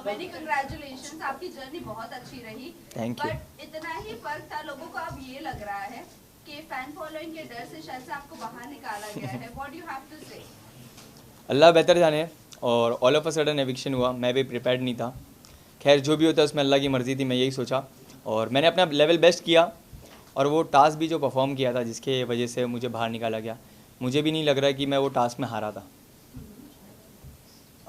Many congratulations, आपकी journey बहुत अच्छी रही। Thank you. बट इतना ही फर्क था, लोगों को अब ये लग रहा है कि फैन फॉलोइंग के डर से शायद से आपको बाहर निकाला गया है। व्हाट यू हैव टू से? अल्लाह बेहतर जाने। और all of a sudden eviction हुआ, मैं भी प्रिपेयर्ड नहीं था। खैर जो भी होता है उसमें अल्लाह की मर्ज़ी थी, मैं यही सोचा और मैंने अपना लेवल बेस्ट किया। और वो टास्क भी जो परफॉर्म किया था जिसके वजह से मुझे बाहर निकाला गया, मुझे भी नहीं लग रहा है कि मैं वो टास्क में हारा था।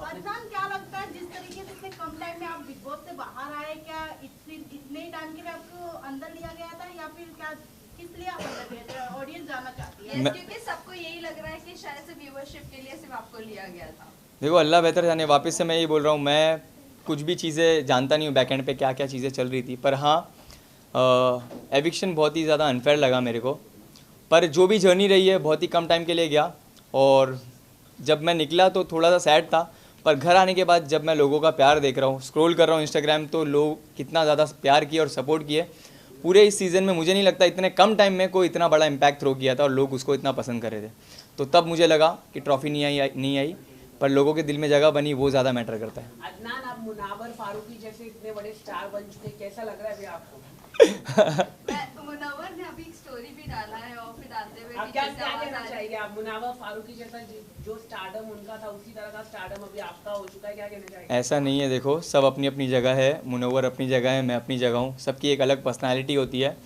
अदनान, क्या लगता है जिस तरीके से इतने कम टाइम में आप बिग बॉस से बाहर आए, क्या इतने टाइम के लिए आपको अंदर लिया गया था या फिर क्या, किस लिए आप अंदर गए थे? ऑडियंस जानना चाहती है। क्योंकि सबको यही लग रहा है कि शायद से व्यूअरशिप के लिए सिर्फ आपको लिया गया था। देखो अल्लाह बेहतर जाने, वापस से मैं यही बोल रहा हूँ, मैं कुछ भी चीज़ें जानता नहीं हूँ बैकएंड पे क्या क्या चीज़ें चल रही थी। पर हाँ, एविक्शन बहुत ही ज़्यादा अनफेयर लगा मेरे को। पर जो भी जर्नी रही है बहुत ही कम टाइम के लिए गया और जब मैं निकला तो थोड़ा सा सैड था। पर घर आने के बाद जब मैं लोगों का प्यार देख रहा हूँ, स्क्रॉल कर रहा हूँ इंस्टाग्राम, तो लोग कितना ज़्यादा प्यार किए और सपोर्ट किए। पूरे इस सीज़न में मुझे नहीं लगता इतने कम टाइम में कोई इतना बड़ा इम्पैक्ट थ्रो किया था और लोग उसको इतना पसंद कर रहे थे। तो तब मुझे लगा कि ट्रॉफी नहीं आई, पर लोगों के दिल में जगह बनी, वो ज़्यादा मैटर करता है। अदनान, आप मुनावर फारूकी जैसे इतने बड़े स्टार बन चुके, कैसा लग रहा है अभी आपको? मुनव्वर ने अभी एक स्टोरी भी डाला है और फिर डालते हुए आप भी क्या जैसे क्या आवाज कहना आ रही है। चाहिए? आप मुनावर फारूकी जैसा जो स्टारडम उनका था उसी तरह का स्टारडम अभी आपका हो चुका है, क्या कहना चाहिए? ऐसा नहीं है, देखो सब अपनी अपनी जगह है, मुनव्वर अपनी जगह है, मैं अपनी जगह हूँ, सबकी एक अलग पर्सनालिटी होती है।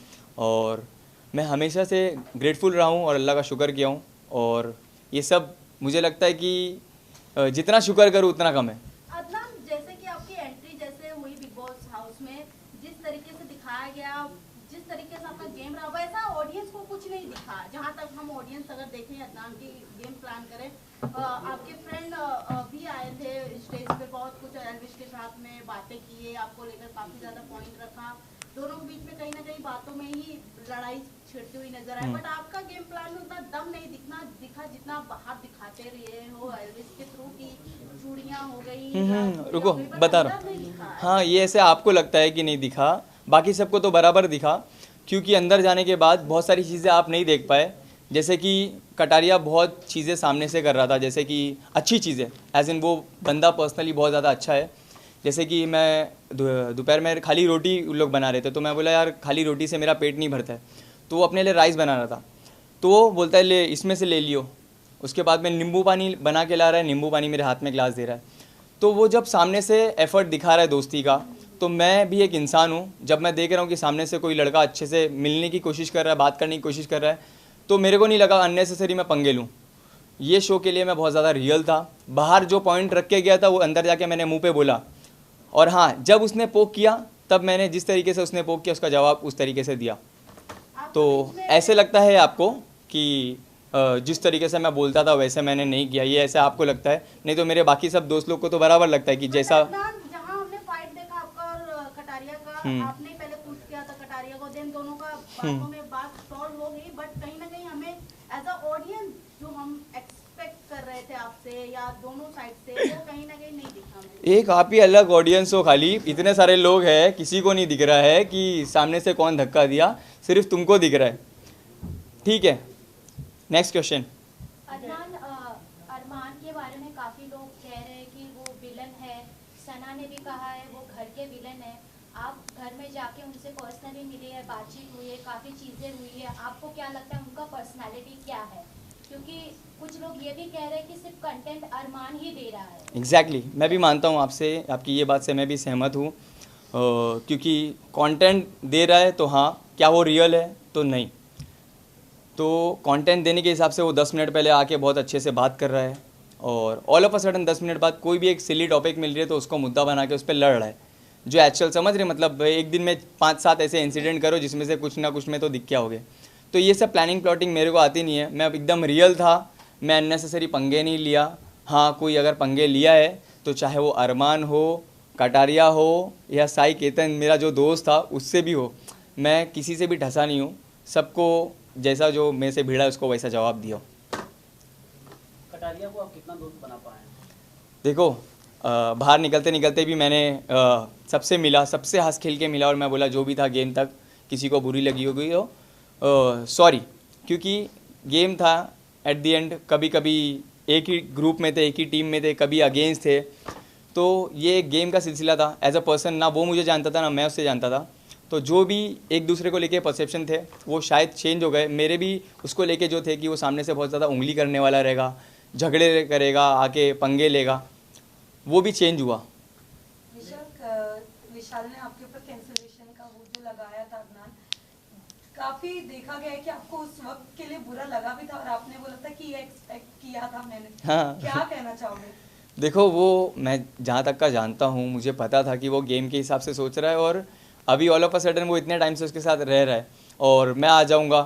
और मैं हमेशा से ग्रेटफुल रहा हूँ और अल्लाह का शुक्र किया हूँ। और ये सब मुझे लगता है कि जितना शुक्र करूँ उतना कम है। अदनान, जैसे कि आपकी एंट्री जैसे हुई बिग बॉस हाउस में, जिस तरीके से दिखाया गया, जिस तरीके से आपका गेम रहा, वैसा ऑडियंस को कुछ नहीं दिखा। जहां तक हम ऑडियंस अगर देखें, अदनान की गेम प्लान करें, आपके फ्रेंड भी आए थे स्टेज पे, बहुत कुछ एल्विश के साथ में बातें किए, आपको लेकर काफी ज्यादा पॉइंट रखा। दोनों के बीच में कहीं ना कहीं बातों में ही लड़ाई छिड़ती हुई नजर आई। बट आपका गेम प्लान में उतना दम नहीं दिखा जितना आप बाहर दिखाते रहे हो। एल्विश के थ्रू की चूड़ियां हो गई, रुको बता रहा हूँ। हाँ, ये ऐसे आपको लगता है कि नहीं दिखा, बाकी सबको तो बराबर दिखा। क्योंकि अंदर जाने के बाद बहुत सारी चीज़ें आप नहीं देख पाए। जैसे कि कटारिया बहुत चीज़ें सामने से कर रहा था, जैसे कि अच्छी चीज़ें, एज इन वो बंदा पर्सनली बहुत ज़्यादा अच्छा है। जैसे कि मैं दोपहर में खाली रोटी उन लोग बना रहे थे, तो मैं बोला यार खाली रोटी से मेरा पेट नहीं भरता है, तो वो अपने लिए राइस बना रहा था। तो वो बोलता है ले इसमें से ले लियो। उसके बाद में नींबू पानी बना के ला रहा है, नींबू पानी मेरे हाथ में ग्लास दे रहा है। तो वो जब सामने से एफर्ट दिखा रहा है दोस्ती का, तो मैं भी एक इंसान हूँ। जब मैं देख रहा हूँ कि सामने से कोई लड़का अच्छे से मिलने की कोशिश कर रहा है, बात करने की कोशिश कर रहा है, तो मेरे को नहीं लगा अननेसेसरी मैं पंगे लूँ। ये शो के लिए मैं बहुत ज़्यादा रियल था। बाहर जो पॉइंट रख के गया था वो अंदर जाके मैंने मुंह पे बोला। और हाँ, जब उसने पोक किया तब मैंने जिस तरीके से उसने पोक किया उसका जवाब उस तरीके से दिया। तो ऐसे लगता है आपको कि जिस तरीके से मैं बोलता था वैसे मैंने नहीं किया, ये ऐसा आपको लगता है। नहीं तो मेरे बाकी सब दोस्त लोग को तो बराबर लगता है कि जैसा जहां हमने फाइट देखा आपका और कटारिया का, आपने पहले पुश किया था कटारिया को, देन दोनों का बातों में बात सॉल्व हो गई। बट कहीं ना कहीं हमें एज अ ऑडियंस जो हम एक्सपेक्ट कर रहे थे आपसे या दोनों साइड से, वो कहीं ना कहीं नहीं दिखा हमें। एक आप ही अलग ऑडियंस हो, खाली इतने सारे लोग हैं, किसी को नहीं दिख रहा है कि सामने से कौन धक्का दिया, सिर्फ तुमको दिख रहा है। ठीक है, नेक्स्ट क्वेश्चन। अदनान, अरमान के बारे में काफ़ी लोग कह रहे हैं कि वो विलन है। सना ने भी कहा है वो घर के विलन है। आप घर में जाके उनसे पर्सनली मिले हैं, बातचीत हुई है, काफ़ी चीज़ें हुई है, आपको क्या लगता है उनका पर्सनालिटी क्या है? क्योंकि कुछ लोग ये भी कह रहे हैं कि सिर्फ कंटेंट अरमान ही दे रहा है। एग्जैक्टली, मैं भी मानता हूँ आपसे, आपकी ये बात से मैं भी सहमत हूँ। क्योंकि कंटेंट दे रहा है तो हाँ, क्या वो रियल है तो नहीं। तो कंटेंट देने के हिसाब से वो 10 मिनट पहले आके बहुत अच्छे से बात कर रहा है और all of a sudden 10 minute बाद कोई भी एक सिली टॉपिक मिल रही है तो उसको मुद्दा बना के उस पर लड़ रहा है। जो एक्चुअल समझ रहे, मतलब एक दिन में 5-7 ऐसे इंसिडेंट करो जिसमें से कुछ ना कुछ में तो दिख क्या हो गए। तो ये सब प्लानिंग प्लॉटिंग मेरे को आती नहीं है। मैं अब एकदम रियल था, मैं अननेसेसरी पंगे नहीं लिया। हाँ, कोई अगर पंगे लिया है तो चाहे वो अरमान हो, कटारिया हो या साई केतन मेरा जो दोस्त था उससे भी हो, मैं किसी से भी ढसा नहीं हूँ। सबको जैसा जो मेरे से भिड़ा उसको वैसा जवाब दिया। कटारिया को आप कितना दोस्त बना पाए? देखो, बाहर निकलते निकलते भी मैंने सबसे मिला, सबसे हंस खेल के मिला और मैं बोला जो भी था गेम तक, किसी को बुरी लगी होगी तो सॉरी। क्योंकि गेम था, एट द एंड कभी कभी एक ही ग्रुप में थे, एक ही टीम में थे, कभी अगेंस्ट थे। तो ये एक गेम का सिलसिला था। एज अ पर्सन ना वो मुझे जानता था ना मैं उससे जानता था, तो जो भी एक दूसरे को लेके परसेप्शन थे वो शायद चेंज हो गए। मेरे भी उसको लेके जो थे कि वो सामने से बहुत ज़्यादा उंगली करने वाला रहेगा, झगड़े करेगा, आके पंगे लेगा, वो भी चेंज हुआ। विशाल ने आपके ऊपर कैंसलेशन का वो जो लगाया था अदनान, काफी देखा गया है कि आपको उस वक्त के लिए बुरा लगा भी था और आपने बोला था कि ये एक्सपेक्ट किया था मैंने। हाँ। क्या कहना चाहोगे? देखो वो मैं जहाँ तक का जानता हूँ, मुझे पता था कि वो गेम के हिसाब से सोच रहा है, और अभी ऑल ऑफ अ सडन वो इतने टाइम से उसके साथ रह रहा है और मैं आ जाऊँगा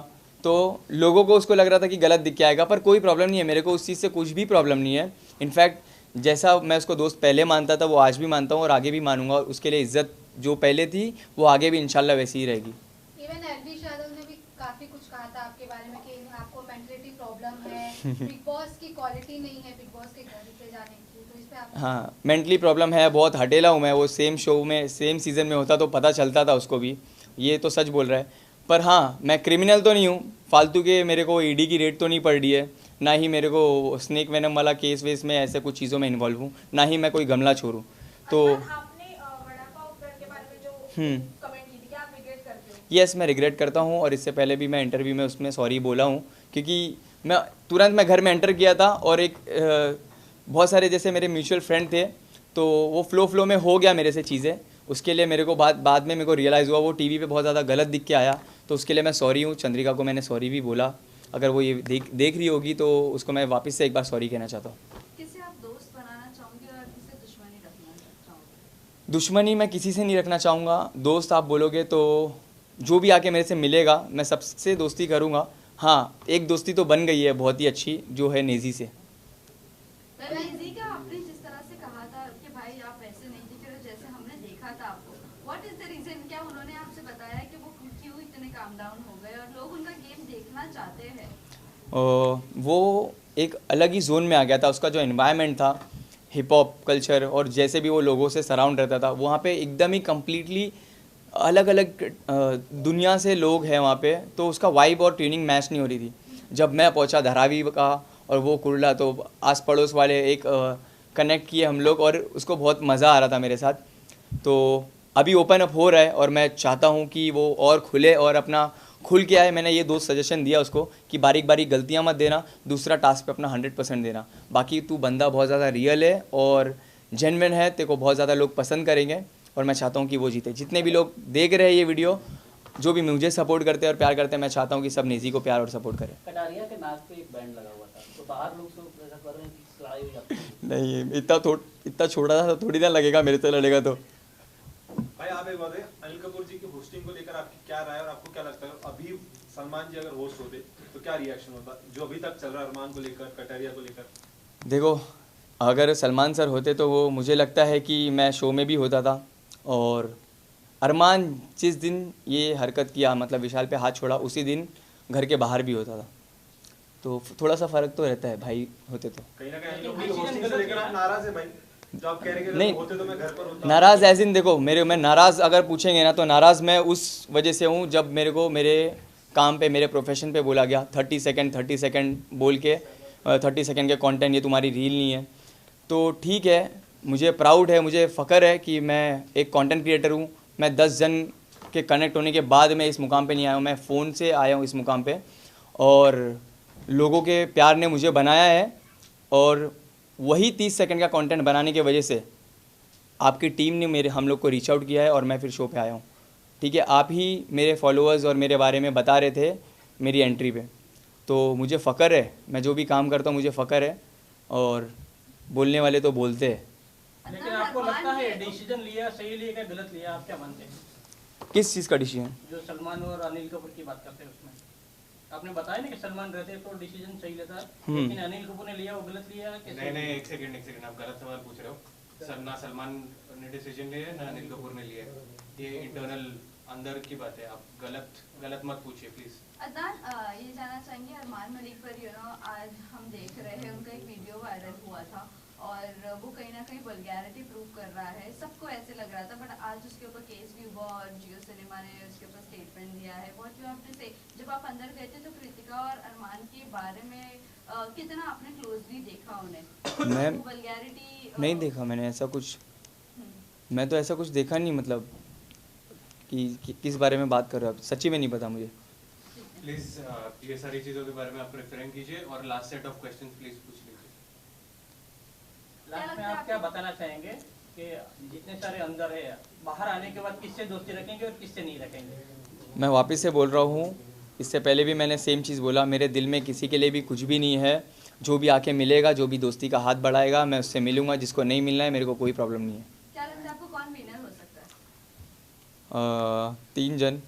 तो लोगों को उसको लग रहा था कि गलत दिख के आएगा, पर कोई प्रॉब्लम नहीं है, मेरे को उस चीज़ से कुछ भी प्रॉब्लम नहीं है। इनफैक्ट जैसा मैं उसको दोस्त पहले मानता था वो आज भी मानता हूँ और आगे भी मानूंगा, और उसके लिए इज्जत जो पहले थी वो आगे भी इंशाल्लाह वैसी ही रहेगी। इवन एलवी यादव ने भी काफी कुछ कहा था आपके बारे में कि आपको मेंटलिटी प्रॉब्लम है, बिग बॉस की क्वालिटी नहीं है बिग बॉस के घर पे जाने की, तो इस पे आप हाँ, मेंटली प्रॉब्लम है, बहुत हटेला हूँ मैं। वो सेम शो में सेम सीज़न में होता तो पता चलता था उसको भी, ये तो सच बोल रहा है। पर हाँ, मैं क्रिमिनल तो नहीं हूँ, फालतू के मेरे को ईडी की रेड तो नहीं पड़ रही है, ना ही मेरे को स्नेक वेनम वाला केस वेस में ऐसे कुछ चीज़ों में इन्वॉल्व हूँ, ना ही मैं कोई गमला छोड़ूँ। तो आपने वड़ा पाव ब्रेड के बारे में जो कमेंट की थी, क्या आप रिग्रेट करते हो? यस, मैं रिग्रेट करता हूँ, और इससे पहले भी मैं इंटरव्यू में उसमें सॉरी बोला हूँ, क्योंकि मैं घर में एंटर किया था और एक बहुत सारे जैसे मेरे म्यूचुअल फ्रेंड थे, तो वो फ्लो में हो गया मेरे से चीज़ें। उसके लिए मेरे को बाद में मेरे को रियलाइज़ हुआ वो टीवी पे बहुत ज़्यादा गलत दिख के आया, तो उसके लिए मैं सॉरी हूँ। चंद्रिका को मैंने सॉरी भी बोला, अगर वो ये देख रही होगी तो उसको मैं वापस से एक बार सॉरी कहना चाहता हूँ। किसे आप दोस्त बनाना चाहोगे और किसे दुश्मनी रखना चाहोगे? दुश्मनी मैं किसी से नहीं रखना चाहूँगा। दोस्त आप बोलोगे तो जो भी आके मेरे से मिलेगा मैं सबसे दोस्ती करूँगा। हाँ, एक दोस्ती तो बन गई है बहुत ही अच्छी, जो है नेजी से। नेजी का आपने जिस तरह से कहा था कि भाई आप वैसे नहीं दिख रहे जैसे हमने देखा था आपको, व्हाट इज द रीजन? क्या उन्होंने आपसे बताया कि वो क्यों इतने काम डाउन हो गए और लोग उनका गेम देखना चाहते हैं? वो एक अलग ही जोन में आ गया था। उसका जो एनवायरनमेंट था, हिप हॉप कल्चर, और जैसे भी वो लोगों से सराउंड रहता था, वहाँ पे एकदम ही कम्प्लीटली अलग अलग दुनिया से लोग हैं वहाँ पे, तो उसका वाइब और ट्यूनिंग मैच नहीं हो रही थी। जब मैं पहुँचा धारावी का और वो कुर्ला, तो आस पड़ोस वाले एक कनेक्ट किए हम लोग, और उसको बहुत मज़ा आ रहा था मेरे साथ। तो अभी ओपन अप हो रहा है और मैं चाहता हूँ कि वो और खुले और अपना खुल के आए। मैंने ये दो सजेशन दिया उसको कि बारीक बारीक गलतियाँ मत देना, दूसरा टास्क पे अपना 100% देना। बाकी तू बंदा बहुत ज़्यादा रियल है और जेन्युइन है, तेरे को बहुत ज़्यादा लोग पसंद करेंगे, और मैं चाहता हूँ कि वो जीते। जितने भी लोग देख रहे हैं ये वीडियो, जो भी मुझे सपोर्ट करते हैं और प्यार करते हैं, मैं चाहता हूँ कि सब नेजी को प्यार और सपोर्ट करें। कटारिया के नाक पे एक बैंड लगा हुआ था, तो बाहर लोग सब ऐसा कर रहे हैं कि लड़ाई हुई आपकी। नहीं, इतना छोटा सा थोड़ी ना लगेगा, मेरे से लड़ेगा तो। भाई आप एक बात है, अनिल कपूर जी की होस्टिंग को लेकर आपकी क्या राय है और आपको क्या लगता है अभी सलमान जी अगर होस्ट होते तो क्या रिएक्शन होता, जो अभी तक चल रहा है अरमान को लेकर, कटारिया को लेकर? देखो, अगर सलमान सर होते तो वो मुझे लगता है कि मैं शो में भी होता था, और अरमान जिस दिन ये हरकत किया, मतलब विशाल पे हाथ छोड़ा, उसी दिन घर के बाहर भी होता था। तो थोड़ा सा फ़र्क तो रहता है भाई होते तो। कहीं ना कहीं अनिल कपूर की होस्टिंग से लेकर आप नाराज है भाई, जो आप कह रहे हैं कि नहीं, अगर होते तो मैं घर पर होता। नाराज़ एज इन, देखो मैं नाराज़ अगर पूछेंगे ना, तो नाराज़ मैं उस वजह से हूँ जब मेरे को मेरे काम पे, मेरे प्रोफेशन पे बोला गया 30 सेकंड बोल के 30 सेकंड के कंटेंट, ये तुम्हारी रील नहीं है। तो ठीक है, मुझे प्राउड है, मुझे फ़ख्र है कि मैं एक कंटेंट क्रिएटर हूँ। मैं 10 जन के कनेक्ट होने के बाद मैं इस मुकाम पे नहीं आया हूँ, मैं फ़ोन से आया हूँ इस मुकाम पे, और लोगों के प्यार ने मुझे बनाया है। और वही 30 सेकंड का कंटेंट बनाने की वजह से आपकी टीम ने हम लोग को रीच आउट किया है, और मैं फिर शो पे आया हूँ। ठीक है, आप ही मेरे फॉलोअर्स और मेरे बारे में बता रहे थे मेरी एंट्री पे, तो मुझे फ़ख्र है। मैं जो भी काम करता हूँ मुझे फ़ख्र है, और बोलने वाले तो बोलते हैं। लेकिन आपको लगता है डिसीजन लिया सही लिया क्या गलत लिया, आप क्या मानते हैं? किस चीज़ का डिसीजन? जो सलमान और अनिल कपूर की बात करते हैं उसमें आपने बताया ना कि सलमान रहते तो डिसीजन सही लेता, लेकिन अनिल कपूर ने लिया वो गलत लिया। नहीं, एक सेकंड आप गलत सवाल पूछ रहे हो। ना सलमान ने डिसीजन लिया ना अनिल कपूर ने लिया, ये इंटरनल अंदर की बात है, आप गलत मत पूछिए प्लीज। अदनान, ये जानना चाहेंगे अरमान मलिक पर आज हम देख रहे हैं उनका एक वीडियो वायरल हुआ था, और वो कहीं ना कहीं वल्गैरिटी प्रूव कर रहा है, सबको ऐसे लग रहा था, बट आज उसके ऊपर केस भी हुआ और जियो सिनेमा ने उसके ऊपर स्टेटमेंट दिया है। व्हाट यू हैव टू से? जब आप अंदर गए थे तो कृतिका और अरमान के बारे में कितना आपने क्लोजली देखा उन्हें? मैं वल्गैरिटी नहीं देखा मैंने ऐसा कुछ, मैं तो ऐसा कुछ देखा नहीं, मतलब कि किस बारे में बात कर रहे हो आप, सच्ची में नहीं पता मुझे। प्लीज ये सारी चीजों के बारे में आप रिफरेंस कीजिए और last set of questions please पूछ लीजिए। लास्ट में आप क्या बताना चाहेंगे कि जितने सारे अंदर है, बाहर आने के बाद किससे दोस्ती रखेंगे और किससे नहीं रखेंगे? मैं वापस से बोल रहा हूँ, इससे पहले भी मैंने सेम चीज़ बोला, मेरे दिल में किसी के लिए भी कुछ भी नहीं है। जो भी आके मिलेगा, जो भी दोस्ती का हाथ बढ़ाएगा, मैं उससे मिलूंगा। जिसको नहीं मिलना है, मेरे को कोई प्रॉब्लम नहीं है। क्या लगता है आपको कौन विनर हो सकता है? 3 जन,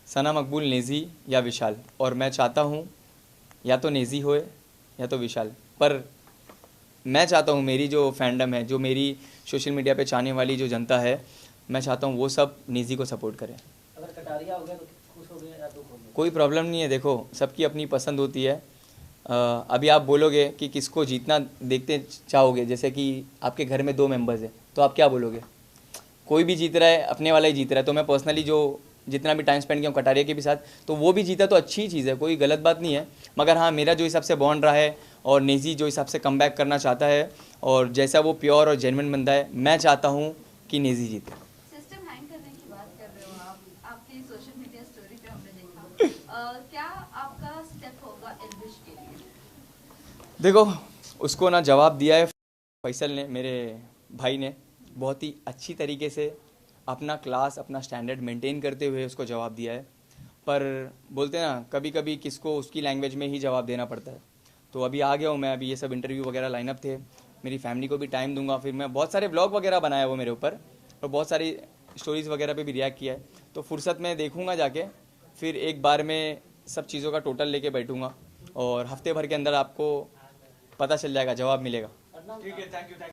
सना, मकबूल, नेजी या विशाल। और मैं चाहता हूँ या तो नेजी होए या तो विशाल, पर मैं चाहता हूँ मेरी जो फैंडम है, जो मेरी सोशल मीडिया पे चाहने वाली जो जनता है, मैं चाहता हूँ वो सब नेजी को सपोर्ट करें। अगर कटारिया हो गया तो खुश हो गए या दुख हो गया? कोई प्रॉब्लम नहीं है, देखो सबकी अपनी पसंद होती है। अभी आप बोलोगे कि किसको जीतना देखते चाहोगे, जैसे कि आपके घर में 2 मेंबर्स हैं, तो आप क्या बोलोगे? कोई भी जीत रहा है, अपने वाला ही जीत रहा है। तो मैं पर्सनली जो जितना भी टाइम स्पेंड किया हूँ कटारिया के भी साथ, तो वो भी जीता तो अच्छी चीज़ है, कोई गलत बात नहीं है। मगर हाँ, मेरा जो हिसाब से बॉन्ड रहा है और नेजी जो हिसाब से कम बैक करना चाहता है और जैसा वो प्योर और जेन्युइन बंदा है, मैं चाहता हूँ कि नेजी जीते। सिस्टम हैंग करने की बात कर रहे हो आप, आपकी सोशल मीडिया स्टोरी पे हमने देखा। क्या आपका स्टेप होगा एल्विश के लिए? देखो, उसको ना जवाब दिया है फैसल ने, मेरे भाई ने, बहुत ही अच्छी तरीके से अपना क्लास, अपना स्टैंडर्ड मेंटेन करते हुए उसको जवाब दिया है। पर बोलते हैं ना, कभी कभी किसको उसकी लैंग्वेज में ही जवाब देना पड़ता है। तो अभी आ गया हूँ मैं, अभी ये सब इंटरव्यू वगैरह लाइनअप थे, मेरी फैमिली को भी टाइम दूंगा। फिर मैं बहुत सारे ब्लॉग वगैरह बनाया वो मेरे ऊपर, और बहुत सारी स्टोरीज़ वगैरह पे भी रिएक्ट किया है। तो फुर्सत में देखूंगा जाके, फिर एक बार में सब चीज़ों का टोटल लेके बैठूंगा और हफ्ते भर के अंदर आपको पता चल जाएगा, जवाब मिलेगा। ठीक है, थैंक यू।